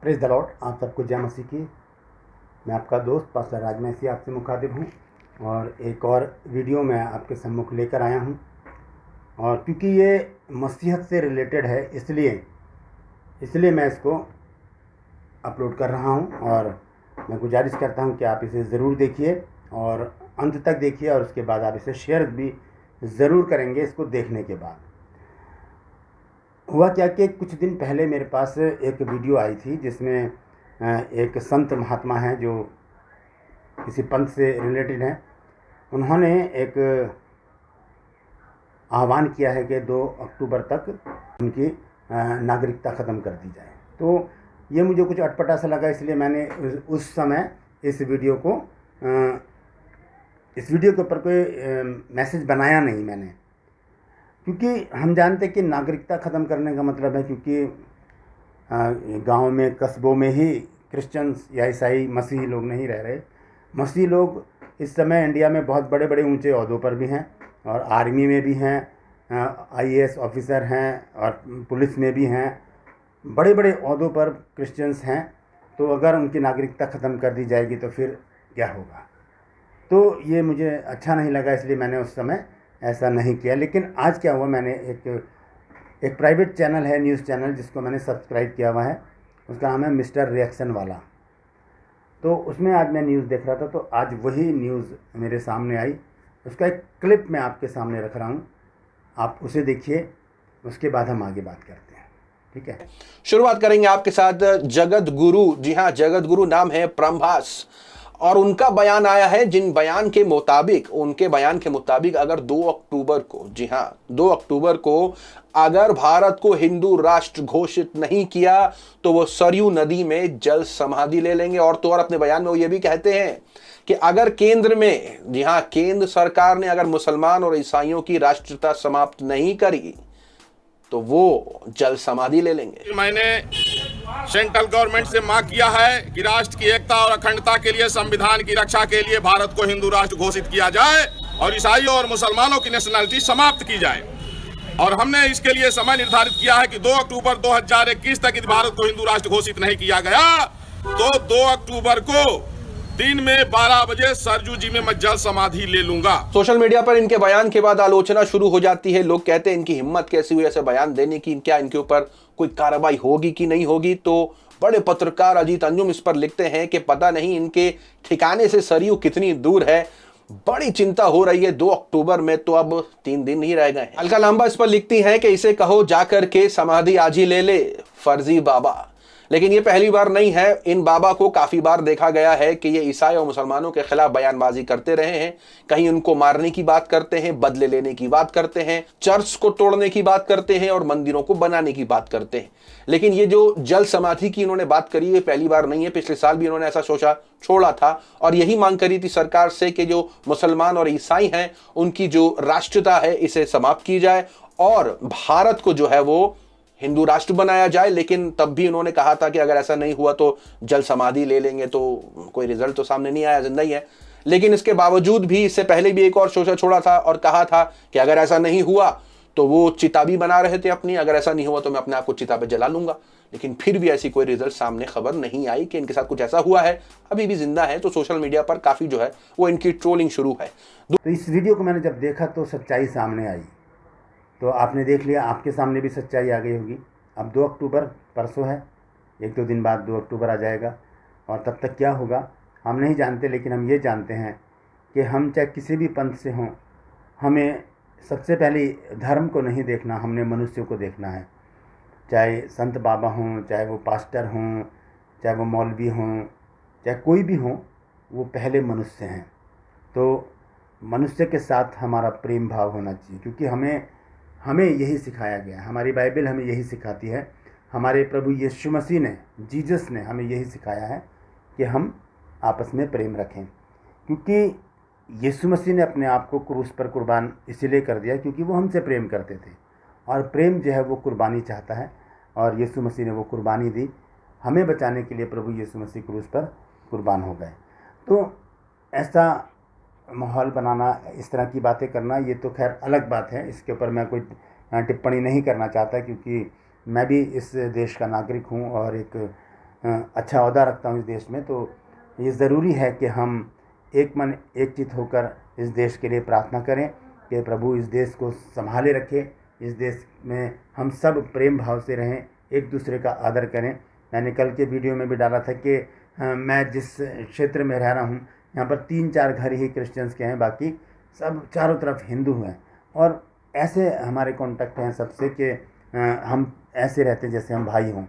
Praise the Lord. आप सबको जय मसीह की। मैं आपका दोस्त पास्टर राज मैसी आपसे मुखातिब हूँ और एक और वीडियो मैं आपके सम्मुख लेकर आया हूँ। और क्योंकि ये मसीहत से रिलेटेड है इसलिए मैं इसको अपलोड कर रहा हूँ और मैं गुजारिश करता हूँ कि आप इसे ज़रूर देखिए और अंत तक देखिए और उसके बाद आप इसे शेयर भी ज़रूर करेंगे। इसको देखने के बाद हुआ क्या कि कुछ दिन पहले मेरे पास एक वीडियो आई थी जिसमें एक संत महात्मा हैं जो किसी पंथ से रिलेटेड हैं। उन्होंने एक आह्वान किया है कि 2 अक्टूबर तक उनकी नागरिकता ख़त्म कर दी जाए। तो ये मुझे कुछ अटपटा सा लगा, इसलिए मैंने उस समय इस वीडियो के ऊपर कोई मैसेज बनाया नहीं मैंने, क्योंकि हम जानते हैं कि नागरिकता ख़त्म करने का मतलब है, क्योंकि गांव में कस्बों में ही क्रिश्चियंस या ईसाई मसीही लोग नहीं रह रहे। मसीही लोग इस समय इंडिया में बहुत बड़े बड़े ऊंचे ओहदों पर भी हैं और आर्मी में भी हैं, आईएएस ऑफिसर हैं और पुलिस में भी हैं, बड़े बड़े ओहदों पर क्रिश्चियंस हैं। तो अगर उनकी नागरिकता ख़त्म कर दी जाएगी तो फिर क्या होगा। तो ये मुझे अच्छा नहीं लगा, इसलिए मैंने उस समय ऐसा नहीं किया। लेकिन आज क्या हुआ, मैंने एक प्राइवेट चैनल है, न्यूज़ चैनल, जिसको मैंने सब्सक्राइब किया हुआ है। उसका नाम है मिस्टर रिएक्शन वाला। तो उसमें आज मैं न्यूज़ देख रहा था, तो आज वही न्यूज़ मेरे सामने आई। उसका एक क्लिप मैं आपके सामने रख रहा हूँ, आप उसे देखिए, उसके बाद हम आगे बात करते हैं। ठीक है, शुरुआत करेंगे आपके साथ जगत गुरु। जी हाँ, जगत गुरु नाम है प्रभास, और उनका बयान आया है। उनके बयान के मुताबिक अगर 2 अक्टूबर को, जी हाँ 2 अक्टूबर को अगर भारत को हिंदू राष्ट्र घोषित नहीं किया तो वो सरयू नदी में जल समाधि ले लेंगे। और तो और अपने बयान में वो ये भी कहते हैं कि अगर केंद्र में, जी हाँ केंद्र सरकार ने अगर मुसलमान और ईसाइयों की राष्ट्रीयता समाप्त नहीं करी तो वो जल समाधि ले लेंगे। मैंने सेंट्रल गवर्नमेंट से मांग किया है कि राष्ट्र की एकता और अखंडता के लिए, संविधान की रक्षा के लिए भारत को हिंदू राष्ट्र घोषित किया जाए और ईसाइयों और मुसलमानों की नेशनलिटी समाप्त की जाए। और हमने इसके लिए समय निर्धारित किया है कि 2 अक्टूबर 2021 तक यदि भारत को हिंदू राष्ट्र घोषित नहीं किया गया तो 2 अक्टूबर को दिन में 12 बजे सरजू जी में मैं जल समाधि ले लूंगा। सोशल मीडिया पर इनके बयान के बाद आलोचना शुरू हो जाती है। लोग कहते हैं इनकी हिम्मत कैसी हुई ऐसे बयान देने की, क्या इनके ऊपर कोई कार्रवाई होगी कि नहीं होगी। तो बड़े पत्रकार अजीत अंजुम इस पर लिखते हैं कि पता नहीं इनके ठिकाने से सरयू कितनी दूर है। बड़ी चिंता हो रही है। 2 अक्टूबर में तो अब 3 दिन ही रह गए। अलका लांबा इस पर लिखती हैं कि इसे कहो जाकर के समाधि आज ही ले ले फर्जी बाबा। लेकिन ये पहली बार नहीं है, इन बाबा को काफी बार देखा गया है कि ये ईसाई और मुसलमानों के खिलाफ बयानबाजी करते रहे हैं। कहीं उनको मारने की बात करते हैं, बदले लेने की बात करते हैं, चर्च को तोड़ने की बात करते हैं और मंदिरों को बनाने की बात करते हैं। लेकिन ये जो जल समाधि की इन्होंने बात करी है पहली बार नहीं है। पिछले साल भी इन्होंने ऐसा सोचा छोड़ा था और यही मांग करी थी सरकार से कि जो मुसलमान और ईसाई हैं उनकी जो राष्ट्रीयता है इसे समाप्त की जाए और भारत को जो है वो हिंदू राष्ट्र बनाया जाए। लेकिन तब भी उन्होंने कहा था कि अगर ऐसा नहीं हुआ तो जल समाधि ले लेंगे। तो कोई रिजल्ट तो सामने नहीं आया, जिंदा ही है। लेकिन इसके बावजूद भी इससे पहले भी एक और सोचा छोड़ा था और कहा था कि अगर ऐसा नहीं हुआ तो वो चिता भी बना रहे थे अपनी, अगर ऐसा नहीं हुआ तो मैं अपने आप को चिता पे जला लूंगा। लेकिन फिर भी ऐसी कोई रिजल्ट सामने खबर नहीं आई कि इनके साथ कुछ ऐसा हुआ है। अभी भी जिंदा है। तो सोशल मीडिया पर काफी जो है वो इनकी ट्रोलिंग शुरू है। तो इस वीडियो को मैंने जब देखा तो सच्चाई सामने आई। तो आपने देख लिया, आपके सामने भी सच्चाई आ गई होगी। अब 2 अक्टूबर परसों है, 1-2 दिन बाद 2 अक्टूबर आ जाएगा और तब तक क्या होगा हम नहीं जानते। लेकिन हम ये जानते हैं कि हम चाहे किसी भी पंथ से हों, हमें सबसे पहले धर्म को नहीं देखना, हमने मनुष्यों को देखना है। चाहे संत बाबा हों, चाहे वो पास्टर हों, चाहे वो मौलवी हों, चाहे कोई भी हो, वो पहले मनुष्य हैं। तो मनुष्य के साथ हमारा प्रेम भाव होना चाहिए, क्योंकि हमें यही सिखाया गया है। हमारी बाइबल हमें यही सिखाती है। हमारे प्रभु यीशु मसीह ने, जीसस ने हमें यही सिखाया है कि हम आपस में प्रेम रखें। क्योंकि यीशु मसीह ने अपने आप को क्रूस पर कुर्बान इसीलिए कर दिया क्योंकि वो हमसे प्रेम करते थे और प्रेम जो है वो कुर्बानी चाहता है और यीशु मसीह ने वो कुर्बानी दी हमें बचाने के लिए। प्रभु यीशु मसीह क्रूस पर कुर्बान हो गए। तो ऐसा माहौल बनाना, इस तरह की बातें करना, ये तो खैर अलग बात है। इसके ऊपर मैं कोई टिप्पणी नहीं करना चाहता, क्योंकि मैं भी इस देश का नागरिक हूँ और एक अच्छा ओहदा रखता हूँ इस देश में, तो ये ज़रूरी है कि हम एक मन एक चित होकर इस देश के लिए प्रार्थना करें कि प्रभु इस देश को संभाले रखे, इस देश में हम सब प्रेम भाव से रहें, एक दूसरे का आदर करें। मैंने कल के वीडियो में भी डाला था कि मैं जिस क्षेत्र में रह रहा हूँ यहाँ पर 3-4 घर ही क्रिश्चियंस के हैं, बाकी सब चारों तरफ हिंदू हैं। और ऐसे हमारे कॉन्टैक्ट हैं सबसे कि हम ऐसे रहते हैं जैसे हम भाई हों।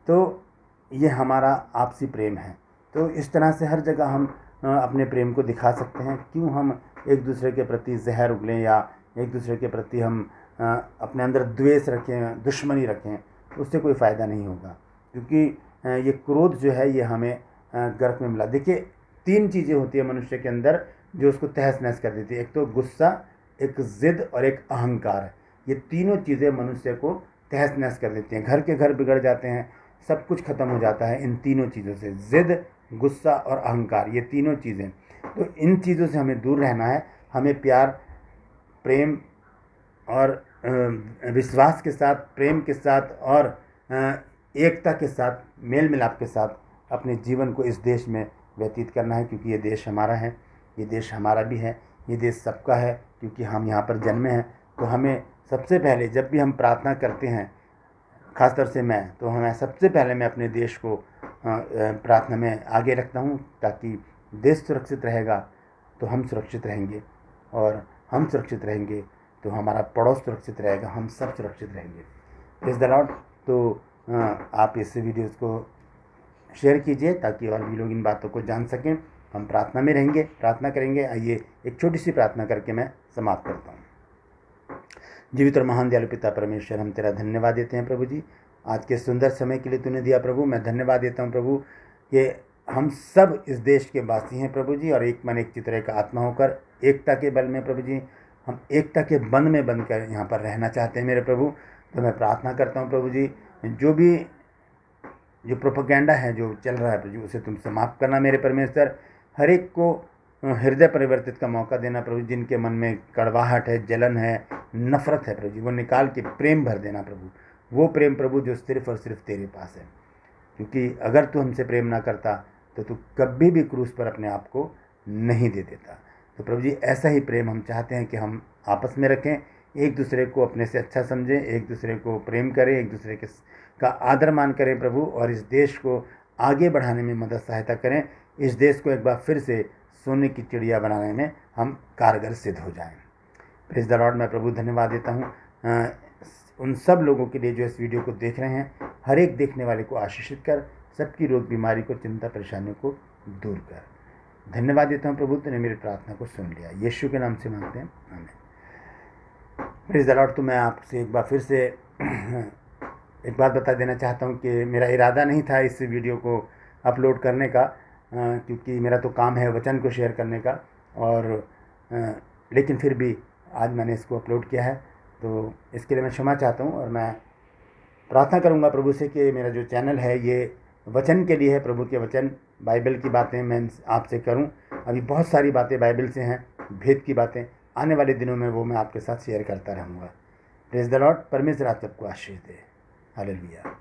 तो ये हमारा आपसी प्रेम है। तो इस तरह से हर जगह हम अपने प्रेम को दिखा सकते हैं। क्यों हम एक दूसरे के प्रति जहर उगलें या एक दूसरे के प्रति हम अपने अंदर द्वेष रखें, दुश्मनी रखें, उससे कोई फ़ायदा नहीं होगा। क्योंकि ये क्रोध जो है ये हमें गर्क में मिला। देखिए 3 चीज़ें होती है मनुष्य के अंदर जो उसको तहस नहस कर देती है। एक तो गुस्सा, एक ज़िद और एक अहंकार। ये तीनों चीज़ें मनुष्य को तहस नहस कर देती हैं। घर के घर बिगड़ जाते हैं, सब कुछ ख़त्म हो जाता है इन तीनों चीज़ों से, ज़िद, गुस्सा और अहंकार, ये तीनों चीज़ें। तो इन चीज़ों से हमें दूर रहना है। हमें प्यार, प्रेम और विश्वास के साथ, प्रेम के साथ और एकता के साथ, मेल मिलाप के साथ अपने जीवन को इस देश में व्यतीत करना है। क्योंकि ये देश हमारा है, ये देश हमारा भी है, ये देश सबका है। क्योंकि हम यहाँ पर जन्मे हैं, तो हमें सबसे पहले जब भी हम प्रार्थना करते हैं, ख़ासतौर से मैं सबसे पहले मैं अपने देश को प्रार्थना में आगे रखता हूँ। ताकि देश सुरक्षित रहेगा तो हम सुरक्षित रहेंगे, और हम सुरक्षित रहेंगे तो हमारा पड़ोस सुरक्षित रहेगा, हम सब सुरक्षित रहेंगे। Praise the Lord. तो आप इस वीडियोज़ को शेयर कीजिए ताकि और भी लोग इन बातों को जान सकें। हम प्रार्थना में रहेंगे, प्रार्थना करेंगे। आइए एक छोटी सी प्रार्थना करके मैं समाप्त करता हूँ। जीवित और महान दयालु पिता परमेश्वर, हम तेरा धन्यवाद देते हैं प्रभु जी, आज के सुंदर समय के लिए तूने दिया प्रभु। मैं धन्यवाद देता हूँ प्रभु कि हम सब इस देश के वासी हैं प्रभु जी, और एक मन एक चित्र एक आत्मा होकर एकता के बल में प्रभु जी हम एकता के बंध में बंध कर यहाँ पर रहना चाहते हैं मेरे प्रभु। तो मैं प्रार्थना करता हूँ प्रभु जी, जो प्रोपेगेंडा है जो चल रहा है प्रभु जी, उसे तुम समाप्त करना मेरे परमेश्वर। हर एक को हृदय परिवर्तित का मौका देना प्रभु। जिनके मन में कड़वाहट है, जलन है, नफरत है प्रभु जी, वो निकाल के प्रेम भर देना प्रभु। वो प्रेम प्रभु जो सिर्फ़ और सिर्फ तेरे पास है। क्योंकि अगर तू हमसे प्रेम ना करता तो तू कभी भी क्रूस पर अपने आप को नहीं दे देता। तो प्रभु जी ऐसा ही प्रेम हम चाहते हैं कि हम आपस में रखें, एक दूसरे को अपने से अच्छा समझें, एक दूसरे को प्रेम करें, एक दूसरे का आदर मान करें प्रभु, और इस देश को आगे बढ़ाने में मदद सहायता करें। इस देश को एक बार फिर से सोने की चिड़िया बनाने में हम कारगर सिद्ध हो जाएं। Praise the Lord. मैं प्रभु धन्यवाद देता हूँ उन सब लोगों के लिए जो इस वीडियो को देख रहे हैं। हर एक देखने वाले को आशीषित कर, सबकी रोग बीमारी को, चिंता परेशानियों को दूर कर। धन्यवाद देता हूँ प्रभु, तूने मेरी प्रार्थना को सुन लिया। यीशु के नाम से मांगते हैं, आमीन। Praise the Lord. तो मैं आपसे एक बार फिर से एक बात बता देना चाहता हूँ कि मेरा इरादा नहीं था इस वीडियो को अपलोड करने का, क्योंकि मेरा तो काम है वचन को शेयर करने का, और लेकिन फिर भी आज मैंने इसको अपलोड किया है। तो इसके लिए मैं क्षमा चाहता हूँ, और मैं प्रार्थना करूँगा प्रभु से कि मेरा जो चैनल है ये वचन के लिए है, प्रभु के वचन, बाइबल की बातें मैं आपसे करूँ। अभी बहुत सारी बातें बाइबल से हैं, भेद की बातें, आने वाले दिनों में वो मैं आपके साथ शेयर करता रहूँगा। Praise the Lord. परमेश्वर आप सबको आशीष दे। हालेलुया।